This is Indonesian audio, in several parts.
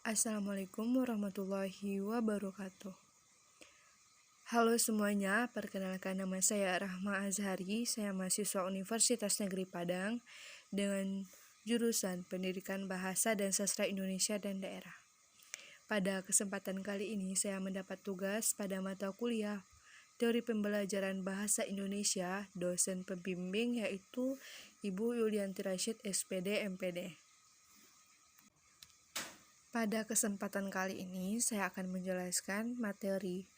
Assalamualaikum warahmatullahi wabarakatuh. Halo semuanya, perkenalkan nama saya Rahma Azhari. Saya mahasiswa Universitas Negeri Padang dengan jurusan Pendidikan Bahasa dan Sastra Indonesia dan Daerah. Pada kesempatan kali ini saya mendapat tugas pada mata kuliah Teori Pembelajaran Bahasa Indonesia, dosen pembimbing yaitu Ibu Yulianti Rashid SPD MPD. Pada kesempatan kali ini, saya akan menjelaskan materi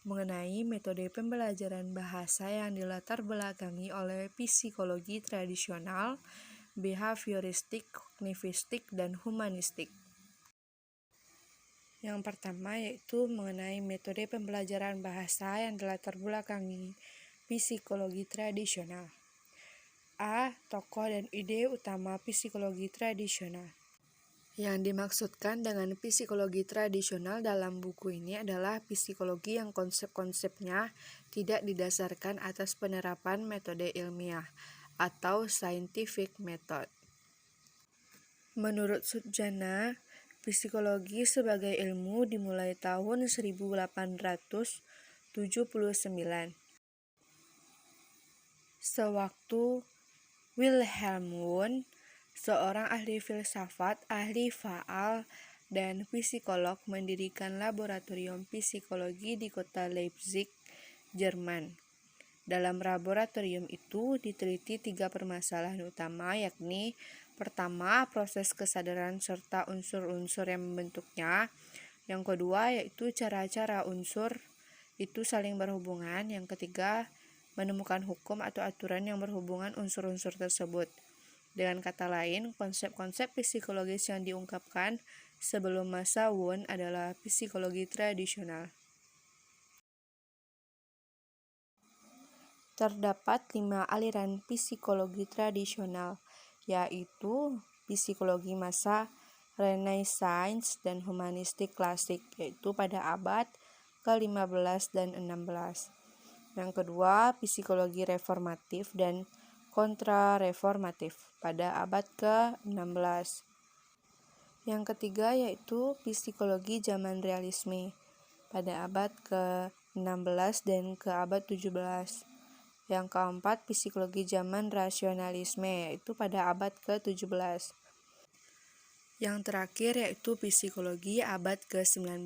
mengenai metode pembelajaran bahasa yang dilatar belakangi oleh psikologi tradisional, behavioristik, kognitivistik, dan humanistik. Yang pertama yaitu mengenai metode pembelajaran bahasa yang dilatar belakangi psikologi tradisional. A. Tokoh dan ide utama psikologi tradisional. Yang dimaksudkan dengan psikologi tradisional dalam buku ini adalah psikologi yang konsep-konsepnya tidak didasarkan atas penerapan metode ilmiah atau scientific method. Menurut Sudjana, psikologi sebagai ilmu dimulai tahun 1879. Sewaktu Wilhelm Wundt, seorang ahli filsafat, ahli faal, dan psikolog mendirikan laboratorium psikologi di kota Leipzig, Jerman. Dalam laboratorium itu diteliti 3 permasalahan utama, yakni pertama, proses kesadaran serta unsur-unsur yang membentuknya. Yang kedua, yaitu cara-cara unsur itu saling berhubungan. Yang ketiga, menemukan hukum atau aturan yang berhubungan unsur-unsur tersebut. Dengan kata lain, konsep-konsep psikologis yang diungkapkan sebelum masa Wundt adalah psikologi tradisional. Terdapat 5 aliran psikologi tradisional, yaitu psikologi masa Renaissance dan humanistik klasik, yaitu pada abad ke-15 dan 16. Yang kedua, psikologi reformatif dan kontrareformatif pada abad ke-16. Yang ketiga yaitu psikologi zaman realisme pada abad ke-16 dan ke abad 17. Yang keempat, psikologi zaman rasionalisme yaitu pada abad ke-17. Yang terakhir yaitu psikologi abad ke-19.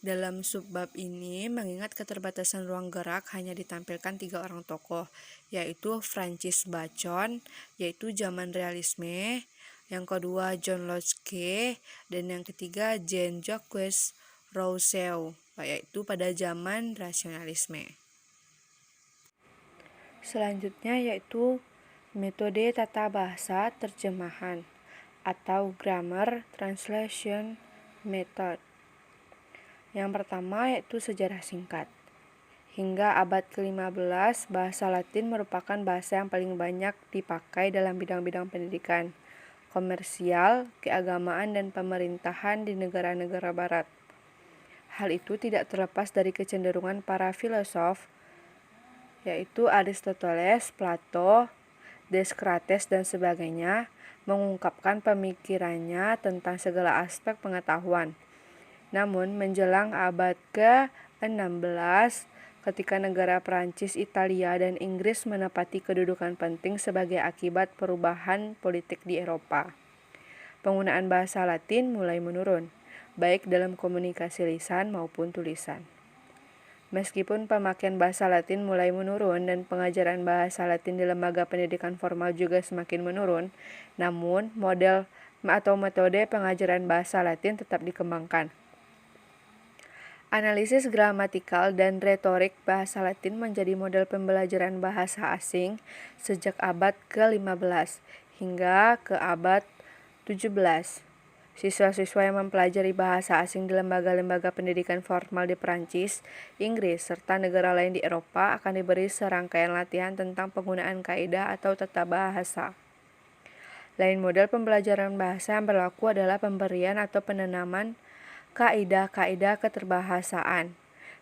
Dalam subbab ini, mengingat keterbatasan ruang gerak, hanya ditampilkan 3 orang tokoh, yaitu Francis Bacon, yaitu zaman realisme, yang kedua John Locke, dan yang ketiga Jean-Jacques Rousseau, yaitu pada zaman rasionalisme. Selanjutnya yaitu metode tata bahasa terjemahan atau grammar translation method. Yang pertama yaitu sejarah singkat. Hingga abad ke-15, bahasa Latin merupakan bahasa yang paling banyak dipakai dalam bidang-bidang pendidikan, komersial, keagamaan, dan pemerintahan di negara-negara barat. Hal itu tidak terlepas dari kecenderungan para filosof, yaitu Aristoteles, Plato, Descartes, dan sebagainya, mengungkapkan pemikirannya tentang segala aspek pengetahuan. Namun, menjelang abad ke-16, ketika negara Prancis, Italia, dan Inggris menepati kedudukan penting sebagai akibat perubahan politik di Eropa, penggunaan bahasa Latin mulai menurun, baik dalam komunikasi lisan maupun tulisan. Meskipun pemakaian bahasa Latin mulai menurun dan pengajaran bahasa Latin di lembaga pendidikan formal juga semakin menurun, namun model atau metode pengajaran bahasa Latin tetap dikembangkan. Analisis gramatikal dan retorik bahasa Latin menjadi model pembelajaran bahasa asing sejak abad ke-15 hingga ke abad 17. Siswa-siswa yang mempelajari bahasa asing di lembaga-lembaga pendidikan formal di Prancis, Inggris, serta negara lain di Eropa akan diberi serangkaian latihan tentang penggunaan kaidah atau tata bahasa. Lain model pembelajaran bahasa yang berlaku adalah pemberian atau penanaman kaidah-kaidah keterbahasaan,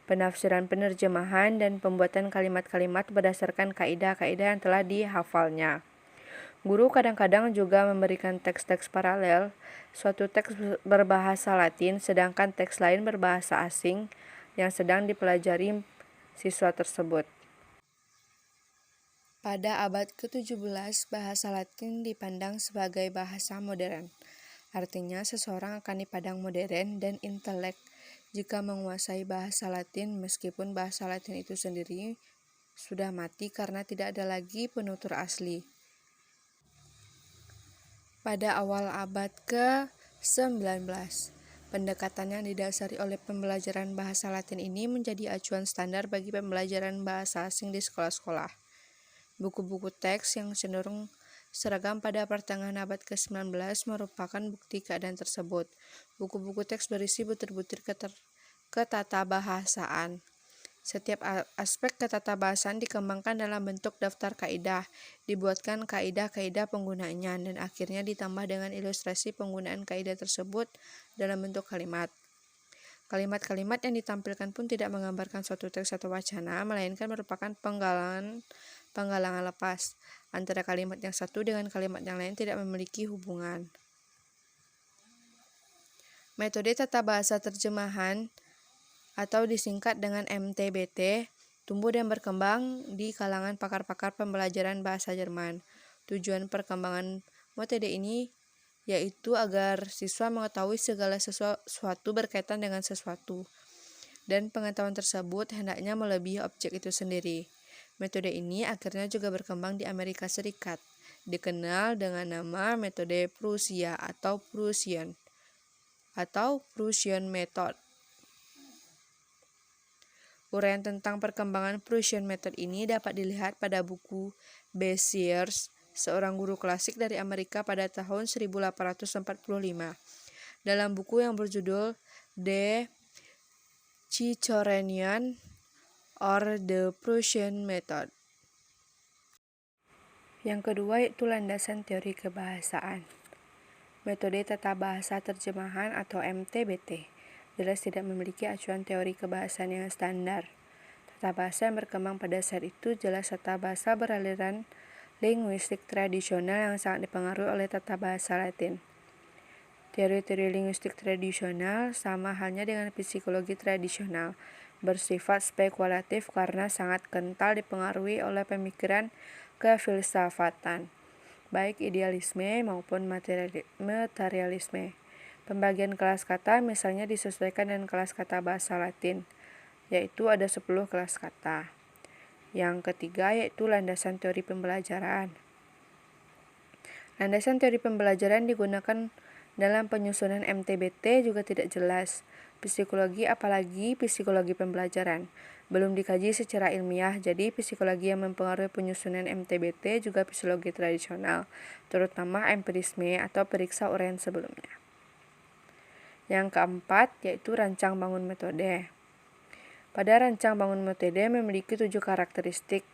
penafsiran penerjemahan, dan pembuatan kalimat-kalimat berdasarkan kaidah-kaidah yang telah dihafalnya. Guru kadang-kadang juga memberikan teks-teks paralel, suatu teks berbahasa Latin sedangkan teks lain berbahasa asing yang sedang dipelajari siswa tersebut. Pada abad ke-17, bahasa Latin dipandang sebagai bahasa modern. Artinya, seseorang akan dipandang modern dan intelek jika menguasai bahasa Latin, meskipun bahasa Latin itu sendiri sudah mati karena tidak ada lagi penutur asli. Pada awal abad ke-19, pendekatan yang didasari oleh pembelajaran bahasa Latin ini menjadi acuan standar bagi pembelajaran bahasa asing di sekolah-sekolah. Buku-buku teks yang cenderung seragam pada pertengahan abad ke-19 merupakan bukti keadaan tersebut. Buku-buku teks berisi butir-butir ketatabahasaan. Setiap aspek ketatabahasaan dikembangkan dalam bentuk daftar kaidah, dibuatkan kaidah-kaidah penggunaannya, dan akhirnya ditambah dengan ilustrasi penggunaan kaidah tersebut dalam bentuk kalimat. Kalimat-kalimat yang ditampilkan pun tidak menggambarkan suatu teks atau wacana, melainkan merupakan penggalangan lepas. Antara kalimat yang satu dengan kalimat yang lain tidak memiliki hubungan. Metode tata bahasa terjemahan atau disingkat dengan MTBT, tumbuh dan berkembang di kalangan pakar-pakar pembelajaran bahasa Jerman. Tujuan perkembangan metode ini yaitu agar siswa mengetahui segala sesuatu berkaitan dengan sesuatu, dan pengetahuan tersebut hendaknya melebihi objek itu sendiri. Metode ini akhirnya juga berkembang di Amerika Serikat, dikenal dengan nama metode Prusia atau Prussian Method. Uraian tentang perkembangan Prussian Method ini dapat dilihat pada buku Beziers, seorang guru klasik dari Amerika pada tahun 1845. Dalam buku yang berjudul The Ciceronian or the Prussian Method. Yang kedua yaitu landasan teori kebahasaan. Metode tata bahasa terjemahan atau MTBT jelas tidak memiliki acuan teori kebahasaan yang standar. Tata bahasa yang berkembang pada saat itu jelas tata bahasa beraliran linguistik tradisional yang sangat dipengaruhi oleh tata bahasa Latin. Teori-teori linguistik tradisional sama halnya dengan psikologi tradisional, bersifat spekulatif karena sangat kental dipengaruhi oleh pemikiran kefilsafatan, baik idealisme maupun materialisme. Pembagian kelas kata misalnya disesuaikan dengan kelas kata bahasa Latin, yaitu ada 10 kelas kata. Yang ketiga yaitu landasan teori pembelajaran. Landasan teori pembelajaran digunakan dalam penyusunan MTBT juga tidak jelas. Psikologi, apalagi psikologi pembelajaran, belum dikaji secara ilmiah, jadi psikologi yang mempengaruhi penyusunan MTBT juga psikologi tradisional, terutama empirisme atau periksa uraian sebelumnya. Yang keempat yaitu rancang bangun metode. Pada rancang bangun metode memiliki 7 karakteristik.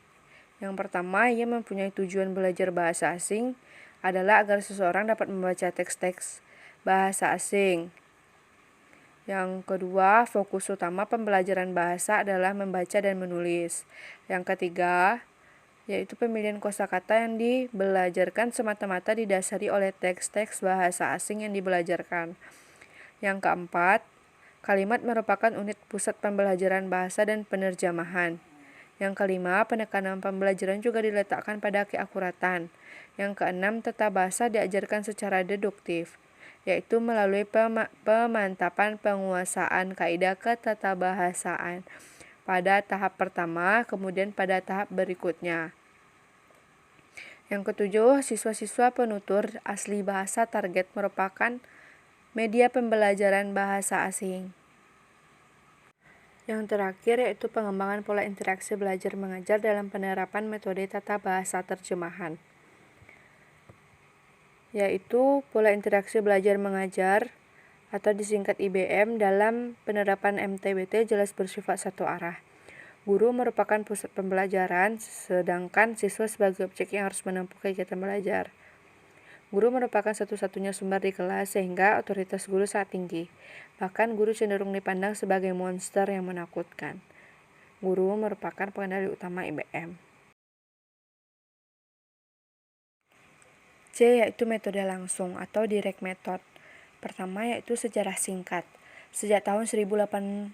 Yang pertama, ia mempunyai tujuan belajar bahasa asing adalah agar seseorang dapat membaca teks-teks bahasa asing. Yang kedua, fokus utama pembelajaran bahasa adalah membaca dan menulis. Yang ketiga, yaitu pemilihan kosakata yang dibelajarkan semata-mata didasari oleh teks-teks bahasa asing yang dibelajarkan. Yang keempat, kalimat merupakan unit pusat pembelajaran bahasa dan penerjemahan. Yang kelima, penekanan pembelajaran juga diletakkan pada keakuratan. Yang keenam, tata bahasa diajarkan secara deduktif, yaitu melalui pemantapan penguasaan kaidah ketatabahasaan pada tahap pertama, kemudian pada tahap berikutnya. Yang ketujuh, siswa-siswa penutur asli bahasa target merupakan media pembelajaran bahasa asing. Yang terakhir yaitu pengembangan pola interaksi belajar mengajar dalam penerapan metode tata bahasa terjemahan. Yaitu pola interaksi belajar mengajar atau disingkat IBM dalam penerapan MTBT jelas bersifat satu arah. Guru merupakan pusat pembelajaran, sedangkan siswa sebagai objek yang harus menempuh kegiatan belajar. Guru merupakan satu-satunya sumber di kelas sehingga otoritas guru sangat tinggi. Bahkan guru cenderung dipandang sebagai monster yang menakutkan. Guru merupakan pengendali utama IBM. C yaitu metode langsung atau direct method. Pertama yaitu sejarah singkat. Sejak tahun 1880,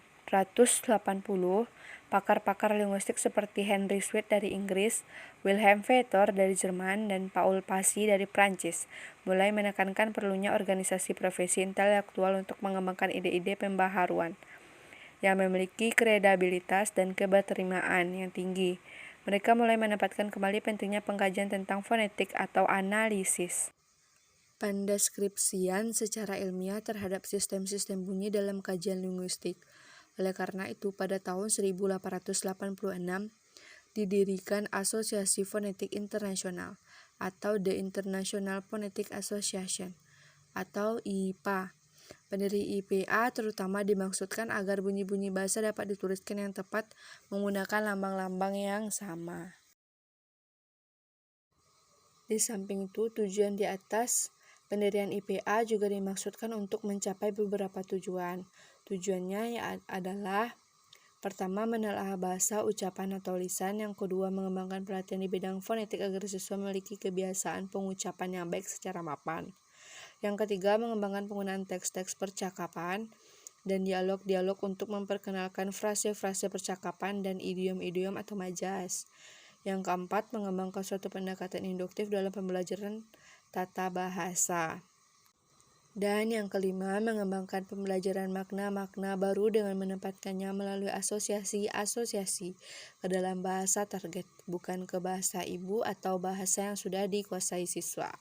pakar-pakar linguistik seperti Henry Sweet dari Inggris, Wilhelm Vetter dari Jerman, dan Paul Passy dari Prancis mulai menekankan perlunya organisasi profesi intelektual untuk mengembangkan ide-ide pembaharuan yang memiliki kredibilitas dan keberterimaan yang tinggi. Mereka mulai menempatkan kembali pentingnya pengkajian tentang fonetik atau analisis. Pendeskripsian secara ilmiah terhadap sistem-sistem bunyi dalam kajian linguistik. Oleh karena itu, pada tahun 1886 didirikan Asosiasi Fonetik Internasional atau The International Phonetic Association atau IPA. Pendiri IPA terutama dimaksudkan agar bunyi-bunyi bahasa dapat dituliskan yang tepat menggunakan lambang-lambang yang sama. Di samping itu, tujuan di atas pendirian IPA juga dimaksudkan untuk mencapai beberapa tujuan. Tujuannya adalah pertama, menelaah bahasa, ucapan, atau lisan. Yang kedua, mengembangkan pelatihan di bidang fonetik agar siswa memiliki kebiasaan pengucapan yang baik secara mapan. Yang ketiga, mengembangkan penggunaan teks-teks percakapan dan dialog-dialog untuk memperkenalkan frase-frase percakapan dan idiom-idiom atau majas. Yang keempat, mengembangkan suatu pendekatan induktif dalam pembelajaran tata bahasa. Dan yang kelima, mengembangkan pembelajaran makna-makna baru dengan menempatkannya melalui asosiasi-asosiasi ke dalam bahasa target, bukan ke bahasa ibu atau bahasa yang sudah dikuasai siswa.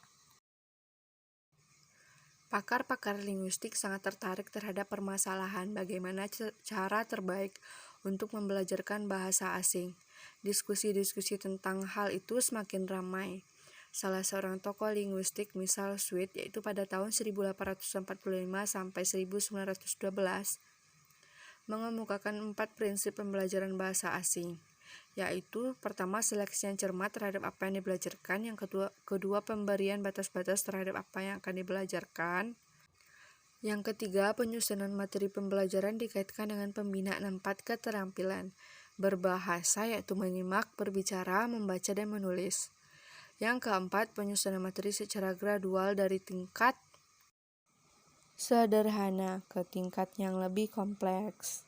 Pakar-pakar linguistik sangat tertarik terhadap permasalahan bagaimana cara terbaik untuk membelajarkan bahasa asing. Diskusi-diskusi tentang hal itu semakin ramai. Salah seorang tokoh linguistik misal Sweet, yaitu pada tahun 1845 sampai 1912, mengemukakan 4 prinsip pembelajaran bahasa asing, yaitu pertama, seleksi yang cermat terhadap apa yang dibelajarkan. Yang kedua, pemberian batas-batas terhadap apa yang akan dibelajarkan. Yang ketiga, penyusunan materi pembelajaran dikaitkan dengan pembinaan 4 keterampilan berbahasa, yaitu menyimak, berbicara, membaca, dan menulis. Yang keempat, penyusunan materi secara gradual dari tingkat sederhana ke tingkat yang lebih kompleks.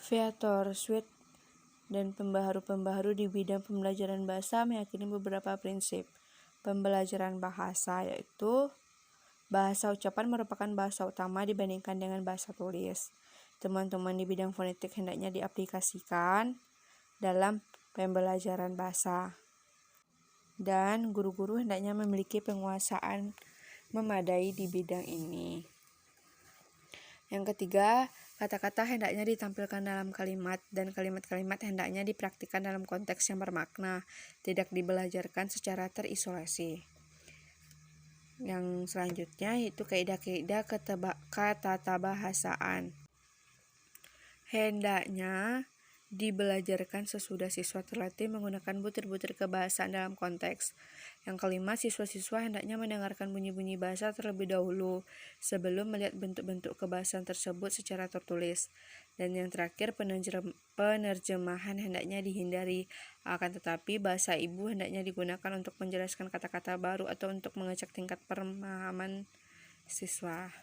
Vetter, Sweet, dan pembaharu-pembaharu di bidang pembelajaran bahasa meyakini beberapa prinsip pembelajaran bahasa, yaitu bahasa ucapan merupakan bahasa utama dibandingkan dengan bahasa tulis. Teman-teman di bidang fonetik hendaknya diaplikasikan dalam pembelajaran bahasa. Dan guru-guru hendaknya memiliki penguasaan memadai di bidang ini. Yang ketiga, kata-kata hendaknya ditampilkan dalam kalimat dan kalimat-kalimat hendaknya dipraktikkan dalam konteks yang bermakna, tidak dibelajarkan secara terisolasi. Yang selanjutnya yaitu kaidah-kaidah katatabahasaan. Hendaknya dibelajarkan sesudah siswa terlatih menggunakan butir-butir kebahasaan dalam konteks. Yang kelima, siswa-siswa hendaknya mendengarkan bunyi-bunyi bahasa terlebih dahulu sebelum melihat bentuk-bentuk kebahasaan tersebut secara tertulis. Dan yang terakhir, penerjemahan hendaknya dihindari. Akan tetapi, bahasa ibu hendaknya digunakan untuk menjelaskan kata-kata baru atau untuk mengecek tingkat pemahaman siswa.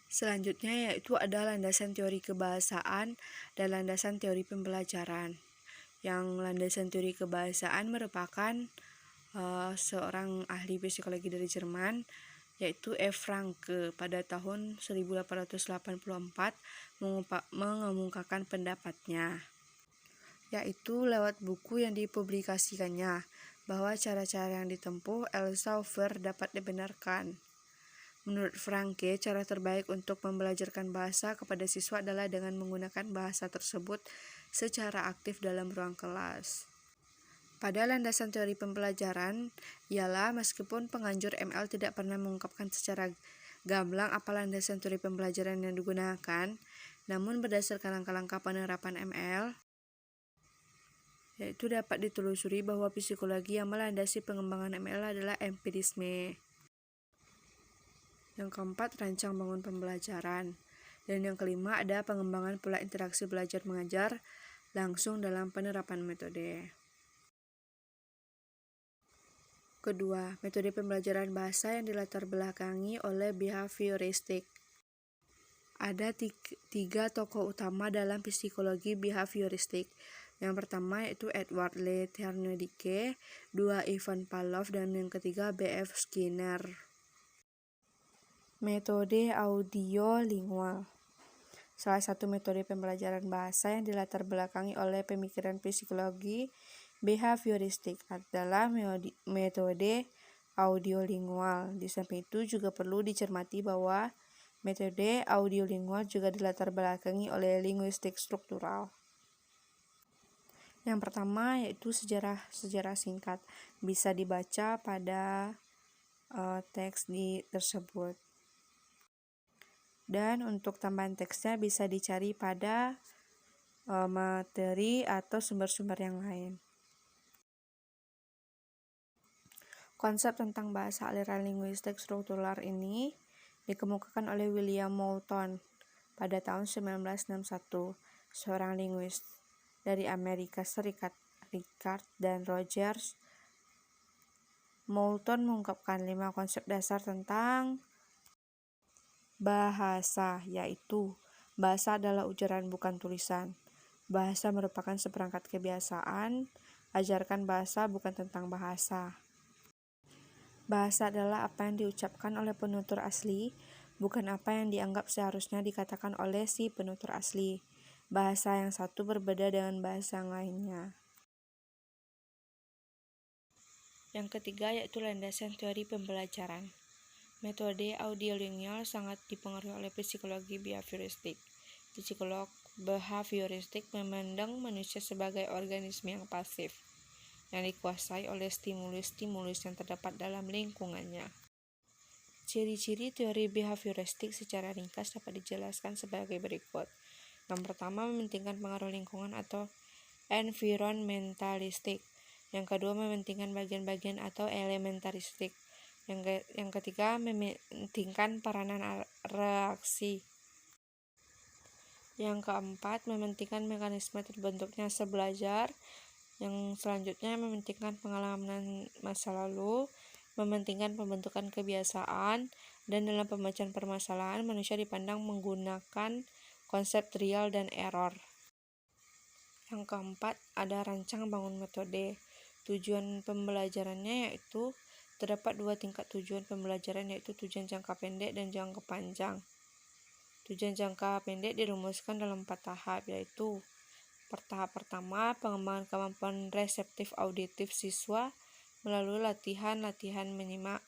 Selanjutnya yaitu ada landasan teori kebahasaan dan landasan teori pembelajaran. Yang landasan teori kebahasaan merupakan seorang ahli psikologi dari Jerman, yaitu E. Franke, pada tahun 1884 mengemukakan pendapatnya, yaitu lewat buku yang dipublikasikannya, bahwa cara-cara yang ditempuh Elsevier dapat dibenarkan. Menurut Franke, cara terbaik untuk membelajarkan bahasa kepada siswa adalah dengan menggunakan bahasa tersebut secara aktif dalam ruang kelas. Pada landasan teori pembelajaran, ialah meskipun penganjur ML tidak pernah mengungkapkan secara gamblang apa landasan teori pembelajaran yang digunakan, namun berdasarkan langkah-langkah penerapan ML, yaitu dapat ditelusuri bahwa psikologi yang melandasi pengembangan ML adalah empirisme. Yang keempat, rancang bangun pembelajaran. Dan yang kelima, ada pengembangan pola interaksi belajar mengajar langsung dalam penerapan metode. Kedua, metode pembelajaran bahasa yang dilatar belakangi oleh behavioristik. Ada tiga tokoh utama dalam psikologi behavioristik. Yang pertama yaitu Edward Lee Thorndike, dua Ivan Pavlov, dan yang ketiga B.F. Skinner. Metode audiolingual. Salah satu metode pembelajaran bahasa yang dilatar belakangi oleh pemikiran psikologi behavioristik adalah metode audiolingual. Di samping itu juga perlu dicermati bahwa metode audiolingual juga dilatar belakangi oleh linguistik struktural. Yang pertama yaitu sejarah singkat, bisa dibaca pada teks tersebut. Dan untuk tambahan teksnya bisa dicari pada materi atau sumber-sumber yang lain. Konsep tentang bahasa aliran linguistik struktural ini dikemukakan oleh William Moulton pada tahun 1961, seorang linguis dari Amerika Serikat, Richard dan Rogers. Moulton mengungkapkan 5 konsep dasar tentang bahasa, yaitu bahasa adalah ujaran bukan tulisan. Bahasa merupakan seperangkat kebiasaan. Ajarkan bahasa bukan tentang bahasa. Bahasa adalah apa yang diucapkan oleh penutur asli, bukan apa yang dianggap seharusnya dikatakan oleh si penutur asli. Bahasa yang satu berbeda dengan bahasa yang lainnya. Yang ketiga yaitu landasan teori pembelajaran. Metode audiolingual sangat dipengaruhi oleh psikologi behavioristik. Psikolog behavioristik memandang manusia sebagai organisme yang pasif, yang dikuasai oleh stimulus-stimulus yang terdapat dalam lingkungannya. Ciri-ciri teori behavioristik secara ringkas dapat dijelaskan sebagai berikut. Yang pertama, mementingkan pengaruh lingkungan atau environmentalistik. Yang kedua, mementingkan bagian-bagian atau elementaristik. Yang ketiga, mementingkan peranan reaksi. Yang keempat, mementingkan mekanisme terbentuknya hasil belajar. Yang selanjutnya, mementingkan pengalaman masa lalu, mementingkan pembentukan kebiasaan, dan dalam pembacaan permasalahan, manusia dipandang menggunakan konsep trial dan error. Yang keempat, ada rancang bangun metode. Tujuan pembelajarannya yaitu terdapat 2 tingkat tujuan pembelajaran, yaitu tujuan jangka pendek dan jangka panjang. Tujuan jangka pendek dirumuskan dalam 4 tahap, yaitu tahap pertama, pengembangan kemampuan reseptif auditif siswa melalui latihan menyimak.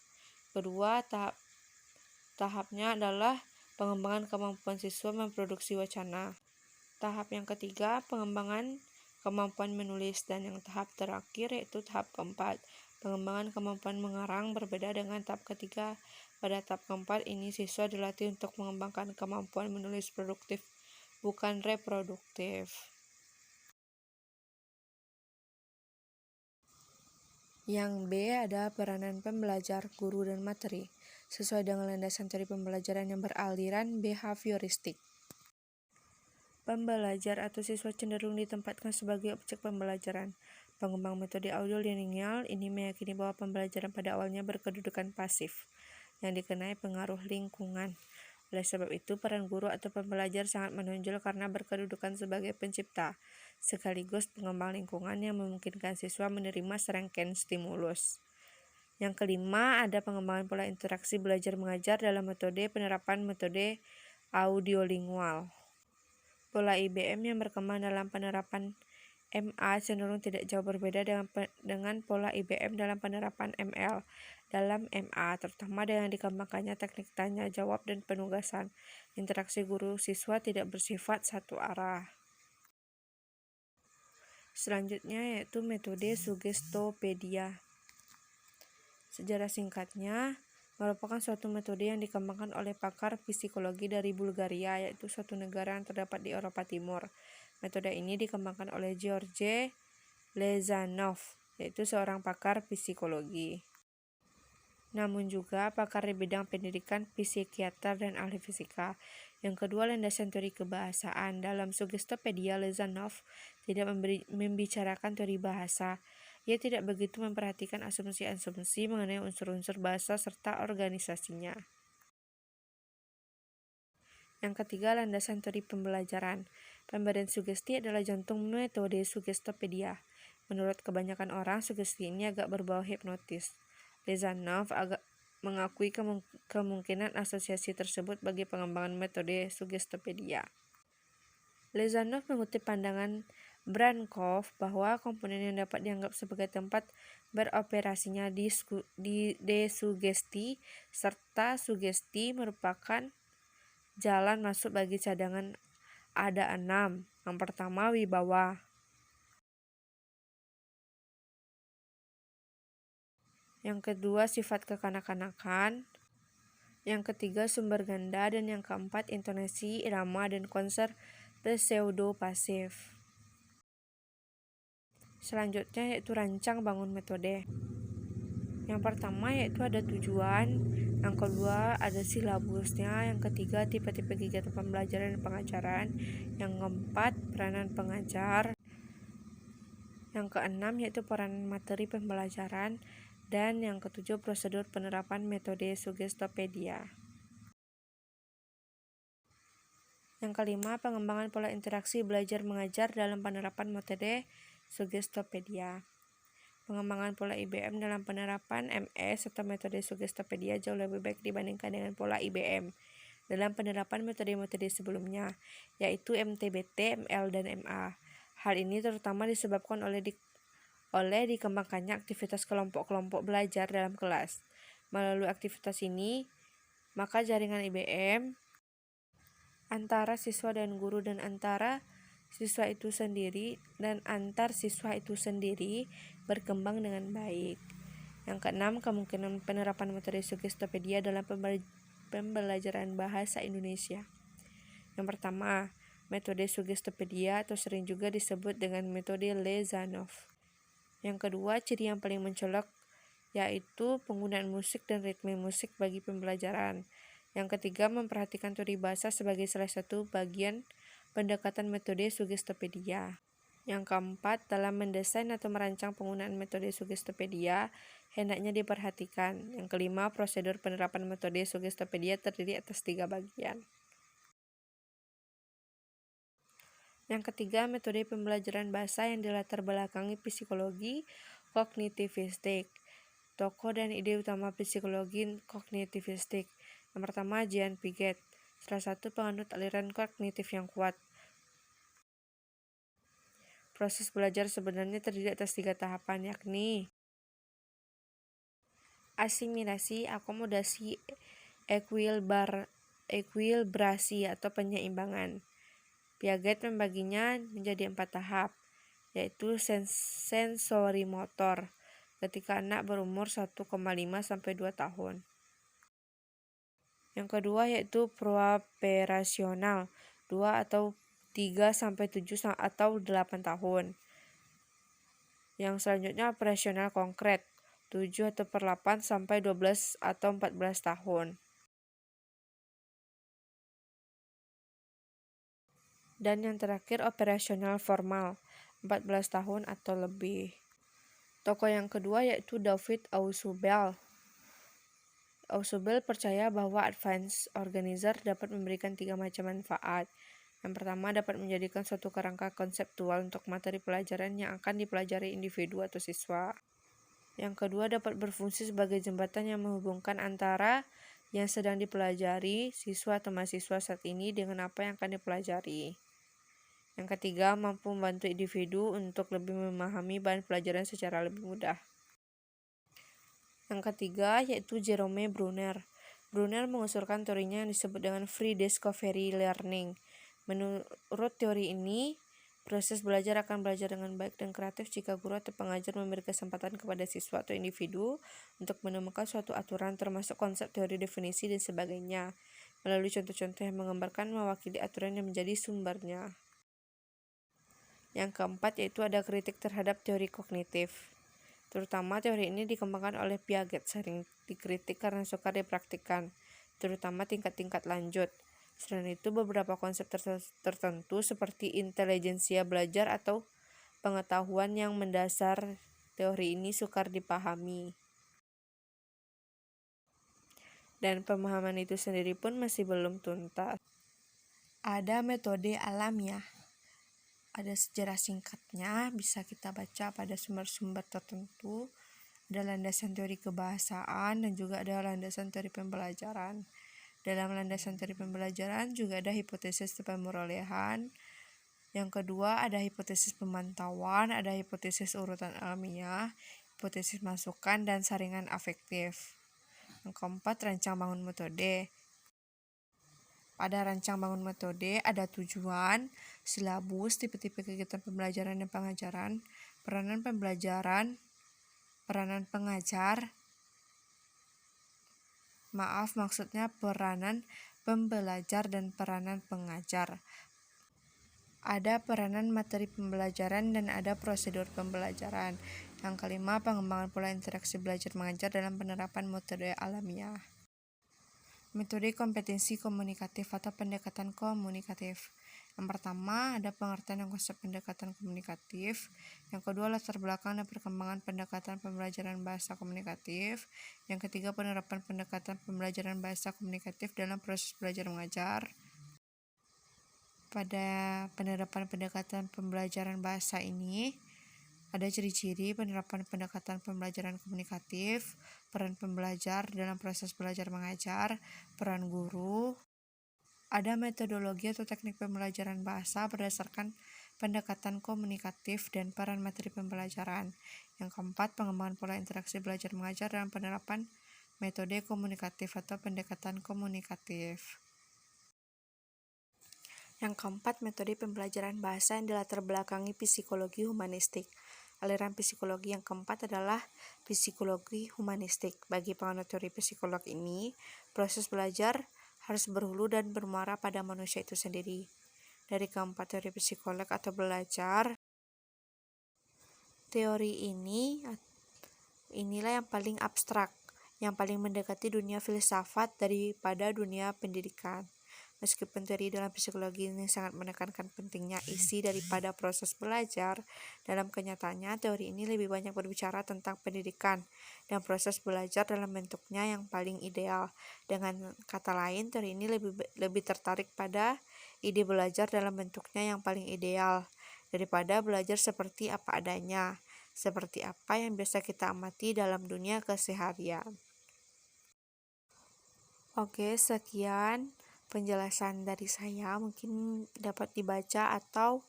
Kedua, tahapnya adalah pengembangan kemampuan siswa memproduksi wacana. Tahap yang ketiga, pengembangan kemampuan menulis, dan yang tahap terakhir yaitu tahap keempat, pengembangan kemampuan mengarang. Berbeda dengan tahap ketiga, pada tahap keempat ini siswa dilatih untuk mengembangkan kemampuan menulis produktif, bukan reproduktif. Yang B ada peranan pembelajar, guru, dan materi, sesuai dengan landasan teori pembelajaran yang beraliran behavioristik. Pembelajar atau siswa cenderung ditempatkan sebagai objek pembelajaran. Pengembang metode audiolingual ini meyakini bahwa pembelajaran pada awalnya berkedudukan pasif, yang dikenai pengaruh lingkungan. Oleh sebab itu, peran guru atau pembelajar sangat menonjol karena berkedudukan sebagai pencipta, sekaligus pengembang lingkungan yang memungkinkan siswa menerima serangkaian stimulus. Yang kelima, ada pengembangan pola interaksi belajar mengajar dalam penerapan metode audiolingual. Pola IBM yang berkembang dalam penerapan MA cenderung tidak jauh berbeda dengan pola IBM dalam penerapan ML. Dalam MA, terutama dengan dikembangkannya teknik tanya jawab dan penugasan, interaksi guru siswa tidak bersifat satu arah. Selanjutnya yaitu metode Suggestopedia. Sejarah singkatnya, merupakan suatu metode yang dikembangkan oleh pakar psikologi dari Bulgaria, yaitu suatu negara yang terdapat di Eropa Timur. Metode ini dikembangkan oleh George Lezanov, yaitu seorang pakar psikologi. Namun juga pakar di bidang pendidikan, psikiater, dan ahli fisika. Yang kedua, landasan teori kebahasaan. Dalam Suggestopedia, Lezanov tidak membicarakan teori bahasa. Ia tidak begitu memperhatikan asumsi-asumsi mengenai unsur-unsur bahasa serta organisasinya. Yang ketiga, landasan teori pembelajaran. Pemberian sugesti adalah jantung metode Suggestopedia. Menurut kebanyakan orang, sugesti ini agak berbau hipnotis. Lezanov agak mengakui kemungkinan asosiasi tersebut bagi pengembangan metode Suggestopedia. Lezanov mengutip pandangan Brankov bahwa komponen yang dapat dianggap sebagai tempat beroperasinya desugesti serta sugesti merupakan jalan masuk bagi cadangan ada 6. Yang pertama, wibawa. Yang kedua, sifat kekanak-kanakan. Yang ketiga, sumber ganda. Dan yang keempat, intonasi, irama, dan konser pseudo-pasif. Selanjutnya yaitu rancang bangun metode. Yang pertama yaitu ada tujuan, yang kedua ada silabusnya, yang ketiga tipe-tipe kegiatan pembelajaran dan pengajaran, yang keempat peranan pengajar, yang keenam yaitu peranan materi pembelajaran, dan yang ketujuh prosedur penerapan metode Suggestopedia. Yang kelima, pengembangan pola interaksi belajar mengajar dalam penerapan metode Suggestopedia. Pengembangan pola IBM dalam penerapan MS atau metode Suggestopedia jauh lebih baik dibandingkan dengan pola IBM dalam penerapan metode-metode sebelumnya, yaitu MTBT, ML, dan MA. Hal ini terutama disebabkan oleh dikembangkannya aktivitas kelompok-kelompok belajar dalam kelas. Melalui aktivitas ini, maka jaringan IBM antara siswa dan guru dan antara siswa itu sendiri dan antar siswa itu sendiri berkembang dengan baik. Yang keenam, kemungkinan penerapan metode Suggestopedia dalam pembelajaran bahasa Indonesia. Yang pertama, metode Suggestopedia atau sering juga disebut dengan metode Lezanov. Yang kedua, ciri yang paling mencolok yaitu penggunaan musik dan ritme musik bagi pembelajaran. Yang ketiga, memperhatikan teori bahasa sebagai salah satu bagian pendekatan metode Suggestopedia. Yang keempat, dalam mendesain atau merancang penggunaan metode Suggestopedia, hendaknya diperhatikan. Yang kelima, prosedur penerapan metode Suggestopedia terdiri atas 3 bagian. Yang ketiga, metode pembelajaran bahasa yang dilatar belakangi psikologi kognitivistik. Tokoh dan ide utama psikologi kognitivistik. Yang pertama, Jean Piaget, salah satu penganut aliran kognitif yang kuat. Proses belajar sebenarnya terdiri atas 3 tahapan, yakni asimilasi, akomodasi, ekuilibrasi atau penyeimbangan. Piaget membaginya menjadi 4 tahap, yaitu sensori motor ketika anak berumur 1,5 sampai 2 tahun. Yang kedua yaitu prooperasional, 2 atau 3 sampai 7 atau 8 tahun. Yang selanjutnya operasional konkret, 7 atau per 8 sampai 12 atau 14 tahun. Dan yang terakhir operasional formal, 14 tahun atau lebih. Tokoh yang kedua yaitu David Ausubel. Ausubel percaya bahwa advanced organizer dapat memberikan 3 macam manfaat. Yang pertama, dapat menjadikan suatu kerangka konseptual untuk materi pelajaran yang akan dipelajari individu atau siswa. Yang kedua, dapat berfungsi sebagai jembatan yang menghubungkan antara yang sedang dipelajari siswa atau mahasiswa saat ini dengan apa yang akan dipelajari. Yang ketiga, mampu membantu individu untuk lebih memahami bahan pelajaran secara lebih mudah. Yang ketiga, yaitu Jerome Bruner. Bruner mengusulkan teorinya yang disebut dengan free discovery learning. Menurut teori ini, proses belajar akan belajar dengan baik dan kreatif jika guru atau pengajar memberi kesempatan kepada siswa atau individu untuk menemukan suatu aturan termasuk konsep teori definisi dan sebagainya, melalui contoh-contoh yang menggambarkan mewakili aturan yang menjadi sumbernya. Yang keempat yaitu ada kritik terhadap teori kognitif. Terutama teori ini dikembangkan oleh Piaget, sering dikritik karena sukar dipraktikkan, terutama tingkat-tingkat lanjut. Selain itu, beberapa konsep tertentu seperti intelijensia belajar atau pengetahuan yang mendasar teori ini sukar dipahami. Dan pemahaman itu sendiri pun masih belum tuntas. Ada metode alamiah. Ada sejarah singkatnya, bisa kita baca pada sumber-sumber tertentu. Ada landasan teori kebahasaan dan juga ada landasan teori pembelajaran. Dalam landasan teori pembelajaran juga ada hipotesis pemerolehan. Yang kedua ada hipotesis pemantauan, ada hipotesis urutan alamiah, hipotesis masukan, dan saringan afektif. Yang keempat, rancang bangun metode. Pada rancang bangun metode ada tujuan, silabus, tipe-tipe kegiatan pembelajaran dan pengajaran, peranan pembelajaran, peranan pengajar, maksudnya peranan pembelajar dan peranan pengajar. Ada peranan materi pembelajaran dan ada prosedur pembelajaran. Yang kelima, pengembangan pola interaksi belajar mengajar dalam penerapan metode alamiah. Metode kompetensi komunikatif atau pendekatan komunikatif. Yang pertama, ada pengertian dan konsep pendekatan komunikatif. Yang kedua, latar belakang dan perkembangan pendekatan pembelajaran bahasa komunikatif. Yang ketiga, penerapan pendekatan pembelajaran bahasa komunikatif dalam proses belajar mengajar. Pada penerapan pendekatan pembelajaran bahasa ini, ada ciri-ciri penerapan pendekatan pembelajaran komunikatif, peran pembelajar dalam proses belajar mengajar, peran guru. Ada metodologi atau teknik pembelajaran bahasa berdasarkan pendekatan komunikatif dan peran materi pembelajaran. Yang keempat, pengembangan pola interaksi belajar mengajar dalam penerapan metode komunikatif atau pendekatan komunikatif. Yang keempat, metode pembelajaran bahasa yang dilatar belakangi psikologi humanistik. Aliran psikologi yang keempat adalah psikologi humanistik. Bagi penganut teori psikolog ini, proses belajar harus berhulu dan bermuara pada manusia itu sendiri. Dari keempat teori psikolog atau belajar, teori inilah yang paling abstrak, yang paling mendekati dunia filsafat daripada dunia pendidikan. Meskipun teori dalam psikologi ini sangat menekankan pentingnya isi daripada proses belajar, dalam kenyataannya teori ini lebih banyak berbicara tentang pendidikan dan proses belajar dalam bentuknya yang paling ideal. Dengan kata lain, teori ini lebih tertarik pada ide belajar dalam bentuknya yang paling ideal daripada belajar seperti apa adanya, seperti apa yang biasa kita amati dalam dunia keseharian. Oke, sekian penjelasan dari saya. Mungkin dapat dibaca atau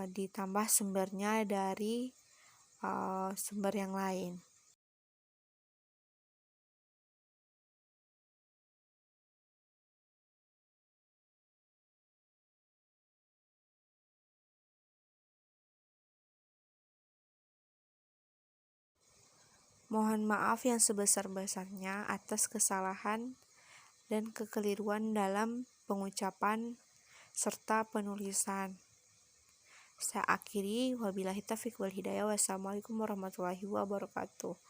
ditambah sumbernya dari sumber yang lain. Mohon maaf yang sebesar-besarnya atas kesalahan dan kekeliruan dalam pengucapan serta penulisan. Saya akhiri, wabillahi taufiq wal hidayah. Wassalamualaikum warahmatullahi wabarakatuh.